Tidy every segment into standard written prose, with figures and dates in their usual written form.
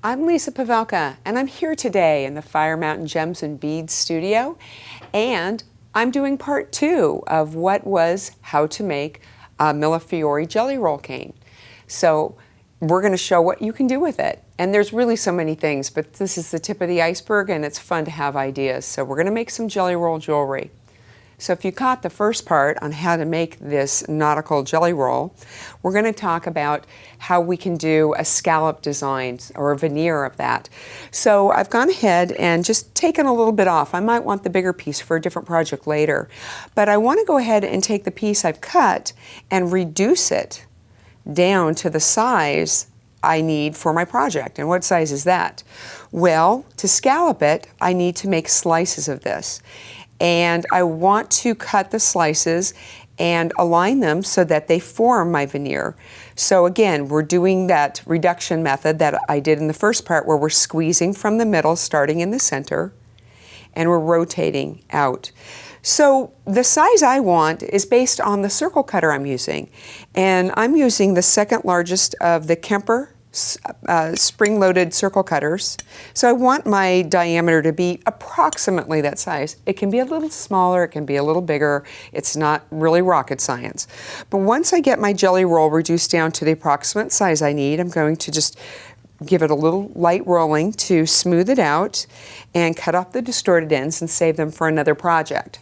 I'm Lisa Pavelka, and I'm here today in the Fire Mountain Gems and Beads studio, and I'm doing part 2 of what was how to make a Millefiori jelly roll cane. So we're going to show what you can do with it. And there's really so many things, but this is the tip of the iceberg, and it's fun to have ideas. So we're going to make some jelly roll jewelry. So if you caught the first part on how to make this nautical jelly roll, we're going to talk about how we can do a scallop design or a veneer of that. So I've gone ahead and just taken a little bit off. I might want the bigger piece for a different project later, but I want to go ahead and take the piece I've cut and reduce it down to the size I need for my project. And what size is that? Well, to scallop it, I need to make slices of this. And I want to cut the slices and align them so that they form my veneer. So again, we're doing that reduction method that I did in the first part, where we're squeezing from the middle, starting in the center, and we're rotating out. So the size I want is based on the circle cutter I'm using. And I'm using the second largest of the Kemper spring-loaded circle cutters. So I want my diameter to be approximately that size. It can be a little smaller, it can be a little bigger. It's not really rocket science. But once I get my jelly roll reduced down to the approximate size I need, I'm going to just give it a little light rolling to smooth it out and cut off the distorted ends and save them for another project.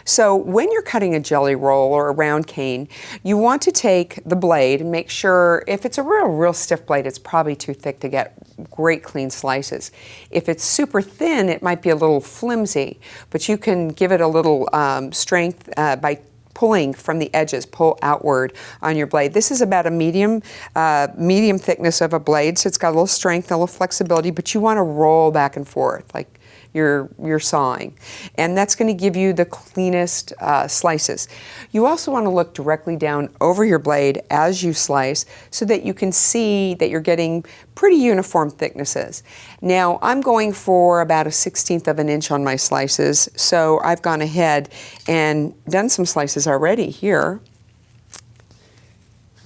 So when you're cutting a jelly roll or a round cane, you want to take the blade and make sure, if it's a real stiff blade, it's probably too thick to get great clean slices. If it's super thin, it might be a little flimsy, but you can give it a little strength by pulling from the edges, pull outward on your blade. This is about a medium thickness of a blade, so it's got a little strength, a little flexibility, but you want to roll back and forth like you're sawing. And that's going to give you the cleanest slices. You also want to look directly down over your blade as you slice so that you can see that you're getting pretty uniform thicknesses. Now I'm going for about a 1/16 of an inch on my slices, so I've gone ahead and done some slices already here.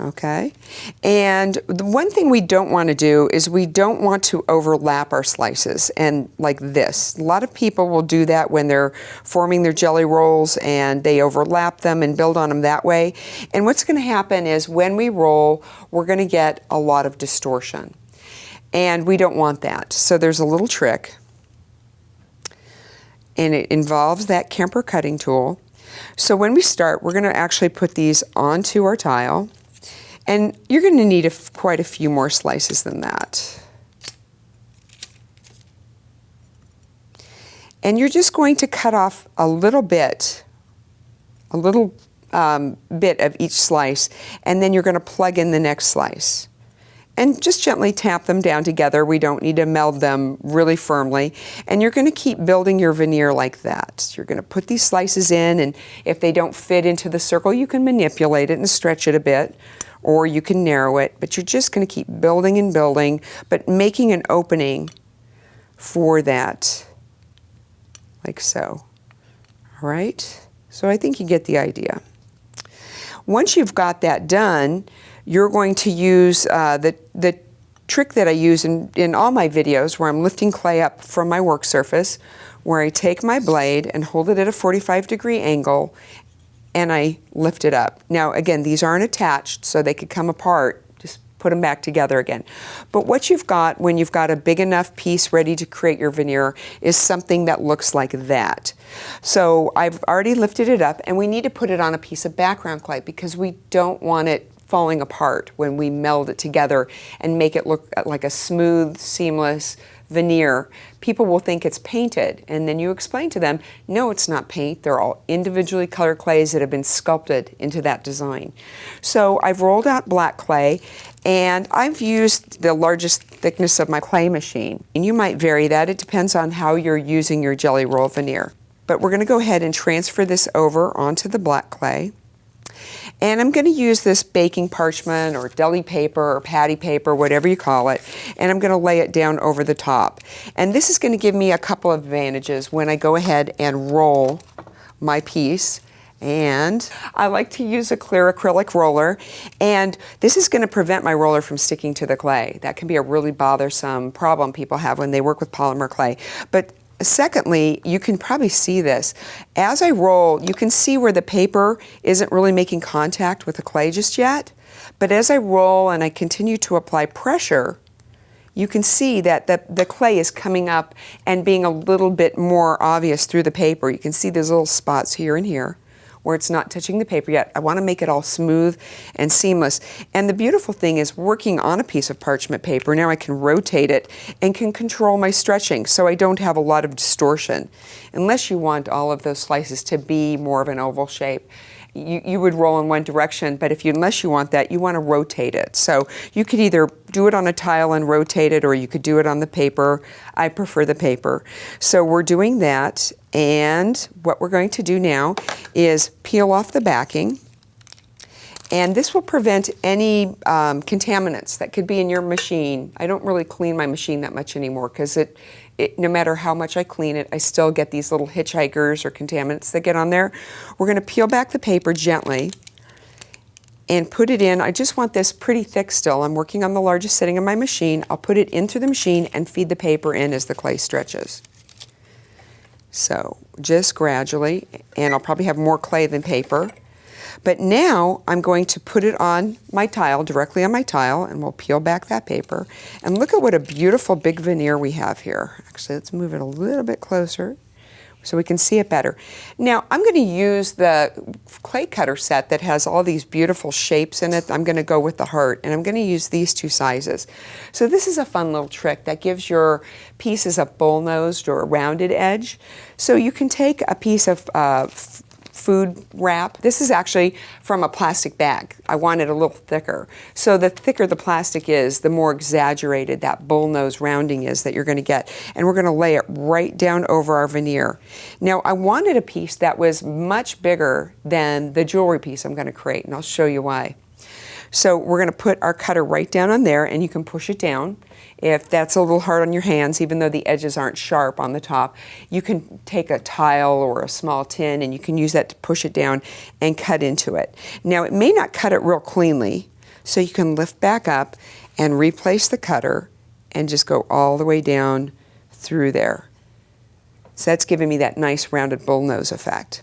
Okay, and the one thing we don't want to do is we don't want to overlap our slices and like this. A lot of people will do that when they're forming their jelly rolls, and they overlap them and build on them that way. And what's going to happen is when we roll, we're going to get a lot of distortion, and we don't want that. So there's a little trick, and it involves that Kemper cutting tool. So when we start, we're going to actually put these onto our tile. And you're going to need quite a few more slices than that. And you're just going to cut off a little bit of each slice, and then you're going to plug in the next slice. And just gently tap them down together. We don't need to meld them really firmly. And you're going to keep building your veneer like that. You're going to put these slices in, and if they don't fit into the circle, you can manipulate it and stretch it a bit, or you can narrow it, but you're just going to keep building and building, but making an opening for that, like so. All right, so I think you get the idea. Once you've got that done, you're going to use the trick that I use in all my videos, where I'm lifting clay up from my work surface, where I take my blade and hold it at a 45-degree angle, and I lift it up. Now again, these aren't attached, so they could come apart. Just put them back together again. But what you've got when you've got a big enough piece ready to create your veneer is something that looks like that. So I've already lifted it up, and we need to put it on a piece of background clay because we don't want it falling apart when we meld it together and make it look like a smooth, seamless veneer. People will think it's painted, and then you explain to them, no, it's not paint. They're all individually colored clays that have been sculpted into that design. So I've rolled out black clay, and I've used the largest thickness of my clay machine. And you might vary that. It depends on how you're using your jelly roll veneer. But we're going to go ahead and transfer this over onto the black clay. And I'm going to use this baking parchment or deli paper or patty paper, whatever you call it, and I'm going to lay it down over the top. And this is going to give me a couple of advantages when I go ahead and roll my piece And I like to use a clear acrylic roller, and this is going to prevent my roller from sticking to the clay. That can be a really bothersome problem people have when they work with polymer clay. But secondly, you can probably see this. As I roll, you can see where the paper isn't really making contact with the clay just yet. But as I roll and I continue to apply pressure, you can see that the clay is coming up and being a little bit more obvious through the paper. You can see these little spots here and here where it's not touching the paper yet. I want to make it all smooth and seamless. And the beautiful thing is working on a piece of parchment paper, now I can rotate it and can control my stretching so I don't have a lot of distortion. Unless you want all of those slices to be more of an oval shape, you would roll in one direction, but unless you want that, you want to rotate it. So you could either do it on a tile and rotate it, or you could do it on the paper. I prefer the paper. So we're doing that, and what we're going to do now is peel off the backing. And this will prevent any contaminants that could be in your machine. I don't really clean my machine that much anymore because no matter how much I clean it, I still get these little hitchhikers or contaminants that get on there. We're going to peel back the paper gently and put it in. I just want this pretty thick still. I'm working on the largest setting of my machine. I'll put it in through the machine and feed the paper in as the clay stretches. So just gradually, and I'll probably have more clay than paper. But now I'm going to put it on my tile, directly on my tile, and we'll peel back that paper. And look at what a beautiful big veneer we have here. Actually, let's move it a little bit closer so we can see it better. Now, I'm going to use the clay cutter set that has all these beautiful shapes in it. I'm going to go with the heart, and I'm going to use these two sizes. So this is a fun little trick that gives your pieces a bull-nosed or a rounded edge. So you can take a piece of food wrap. This is actually from a plastic bag. I want it a little thicker. So the thicker the plastic is, the more exaggerated that bullnose rounding is that you're going to get. And we're going to lay it right down over our veneer. Now I wanted a piece that was much bigger than the jewelry piece I'm going to create, and I'll show you why. So we're going to put our cutter right down on there, and you can push it down. If that's a little hard on your hands, even though the edges aren't sharp on the top, you can take a tile or a small tin and you can use that to push it down and cut into it. Now it may not cut it real cleanly, so you can lift back up and replace the cutter and just go all the way down through there. So that's giving me that nice rounded bullnose effect.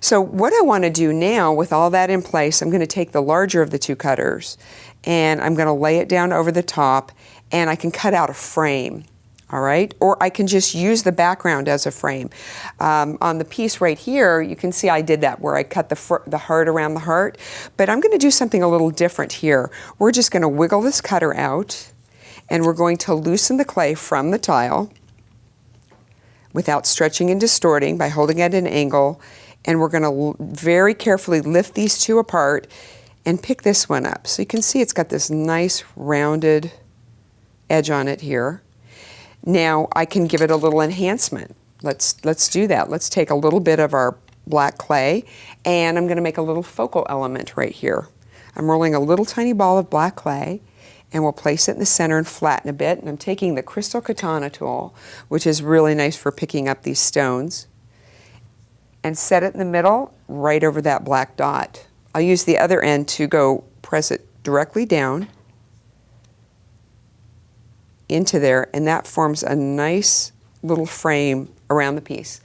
So what I want to do now with all that in place, I'm going to take the larger of the two cutters and I'm going to lay it down over the top, and I can cut out a frame, all right? Or I can just use the background as a frame. On the piece right here, you can see I did that where I cut the heart around the heart, but I'm going to do something a little different here. We're just going to wiggle this cutter out, and we're going to loosen the clay from the tile without stretching and distorting by holding it at an angle, and we're going to very carefully lift these two apart and pick this one up. So you can see it's got this nice rounded edge on it here. Now I can give it a little enhancement. Let's do that. Let's take a little bit of our black clay, and I'm going to make a little focal element right here. I'm rolling a little tiny ball of black clay, and we'll place it in the center and flatten a bit. And I'm taking the crystal katana tool, which is really nice for picking up these stones, and set it in the middle right over that black dot. I'll use the other end to go press it directly down into there, and that forms a nice little frame around the piece.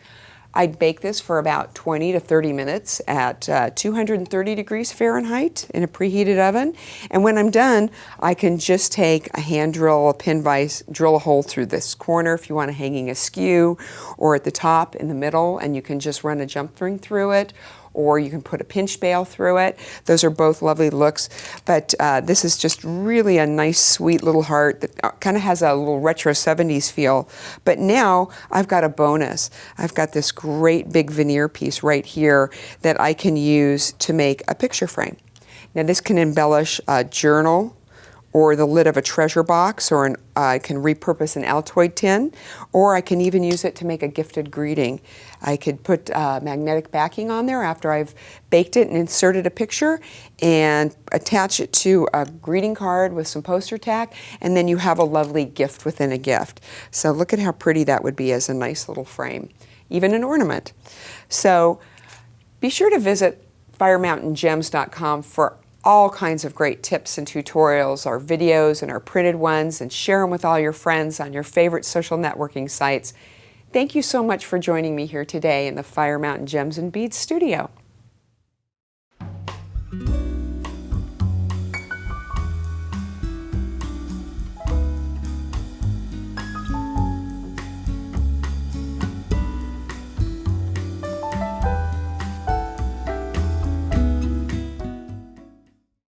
I'd bake this for about 20 to 30 minutes at 230 degrees Fahrenheit in a preheated oven. And when I'm done, I can just take a hand drill, a pin vise, drill a hole through this corner if you want a hanging askew, or at the top in the middle, and you can just run a jump ring through it, or you can put a pinch bail through it. Those are both lovely looks, but this is just really a nice, sweet little heart that kind of has a little retro 70s feel. But now I've got a bonus. I've got this great big veneer piece right here that I can use to make a picture frame. Now this can embellish a journal or the lid of a treasure box, or I can repurpose an Altoid tin, or I can even use it to make a gifted greeting. I could put magnetic backing on there after I've baked it and inserted a picture, and attach it to a greeting card with some poster tack, and then you have a lovely gift within a gift. So look at how pretty that would be as a nice little frame, even an ornament. So Be sure to visit firemountaingems.com for all kinds of great tips and tutorials, our videos and our printed ones, and share them with all your friends on your favorite social networking sites. Thank you so much for joining me here today in the Fire Mountain Gems and Beads studio.